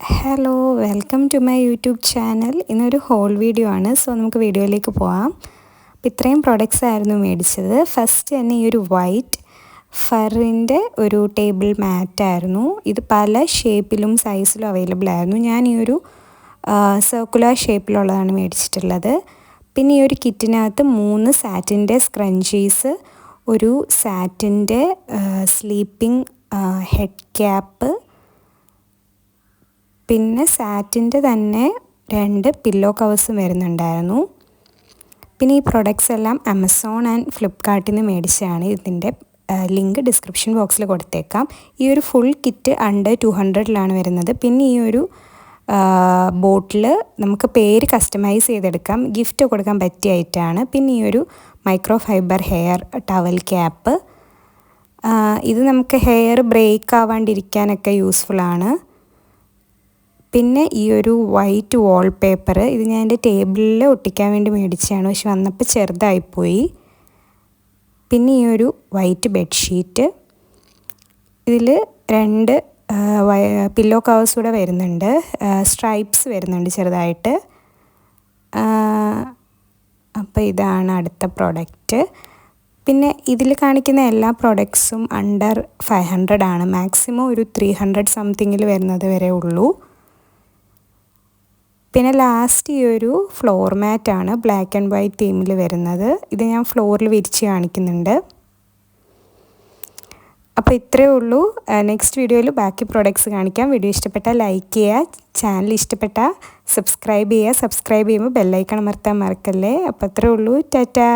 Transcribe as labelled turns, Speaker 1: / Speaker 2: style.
Speaker 1: Hello welcome to my YouTube channel. ഇന്നൊരു haul video ആണ്. So നമുക്ക് വീഡിയോയിലേക്ക് പോകാം. അപ്പോൾ ഇത്രയും പ്രൊഡക്ട്സ് ആയിരുന്നു മേടിച്ചത്. ഫസ്റ്റ് തന്നെ ഈ ഒരു വൈറ്റ് ഫറിൻ്റെ ഒരു ടേബിൾ മാറ്റായിരുന്നു. ഇത് പല ഷേപ്പിലും സൈസിലും അവൈലബിൾ ആയിരുന്നു. ഞാൻ ഈ ഒരു സർക്കുലർ ഷേപ്പിലുള്ളതാണ് മേടിച്ചിട്ടുള്ളത്. പിന്നെ ഈ ഒരു കിറ്റിനകത്ത് 3 സാറ്റിൻ്റെ സ്ക്രഞ്ചീസ്, ഒരു സാറ്റിൻ്റെ സ്ലീപ്പിംഗ് ഹെഡ് ക്യാപ്പ്, പിന്നെ സാറ്റിൻ്റെ തന്നെ 2 പില്ലോ കവേഴ്സും വരുന്നുണ്ടായിരുന്നു. പിന്നെ ഈ പ്രൊഡക്ട്സ് എല്ലാം ആമസോൺ ആൻഡ് ഫ്ലിപ്കാർട്ടിൽ നിന്ന് മേടിച്ചതാണ്. ഇതിൻ്റെ ലിങ്ക് ഡിസ്ക്രിപ്ഷൻ ബോക്സിൽ കൊടുത്തേക്കാം. ഈ ഒരു ഫുൾ കിറ്റ് അണ്ടർ 200 വരുന്നത്. പിന്നെ ഈ ഒരു ബോട്ടിൽ നമുക്ക് പേര് കസ്റ്റമൈസ് ചെയ്തെടുക്കാം, ഗിഫ്റ്റ് കൊടുക്കാൻ പറ്റിയായിട്ടാണ്. പിന്നെ ഈ ഒരു micro fibre hair towel cap, ഇത് നമുക്ക് ഹെയർ ബ്രേക്ക് ആവാണ്ടിരിക്കാനൊക്കെ യൂസ്ഫുള്ളാണ്. പിന്നെ ഈ ഒരു വൈറ്റ് വാൾപേപ്പർ, ഇത് ഞാൻ എൻ്റെ ടേബിളിൽ ഒട്ടിക്കാൻ വേണ്ടി മേടിച്ചതാണ്, പക്ഷെ വന്നപ്പോൾ ചെറുതായിപ്പോയി. പിന്നെ ഈ ഒരു വൈറ്റ് ബെഡ്ഷീറ്റ്, ഇതിൽ 2 പില്ലോ കവേഴ്സ് കൂടെ വരുന്നുണ്ട്, സ്ട്രൈപ്സ് വരുന്നുണ്ട് ചെറുതായിട്ട്. അപ്പോൾ ഇതാണ് അടുത്ത പ്രോഡക്റ്റ്. പിന്നെ ഇതിൽ കാണിക്കുന്ന എല്ലാ പ്രോഡക്ട്സും അണ്ടർ 500 ആണ്. മാക്സിമം ഒരു 300 സംതിങ്ങിൽ വരുന്നത് വരെ ഉള്ളൂ. പിന്നെ ലാസ്റ്റ് ഈ ഒരു ഫ്ലോർ മാറ്റാണ്, ബ്ലാക്ക് ആൻഡ് വൈറ്റ് തീമിൽ വരുന്നത്. ഇത് ഞാൻ ഫ്ലോറിൽ വിരിച്ച് കാണിക്കുന്നുണ്ട്. അപ്പോൾ ഇത്രയേ ഉള്ളൂ. നെക്സ്റ്റ് വീഡിയോയിൽ ബാക്കി പ്രോഡക്ട്സ് കാണിക്കാം. വീഡിയോ ഇഷ്ടപ്പെട്ടാൽ ലൈക്ക് ചെയ്യുക, ചാനൽ ഇഷ്ടപ്പെട്ടാൽ സബ്സ്ക്രൈബ് ചെയ്യുക. സബ്സ്ക്രൈബ് ചെയ്യുമ്പോൾ ബെല്ലൈക്കൺ അമർത്താൻ മറക്കല്ലേ. അപ്പോൾ അത്രയേ ഉള്ളൂ. ടാറ്റാ.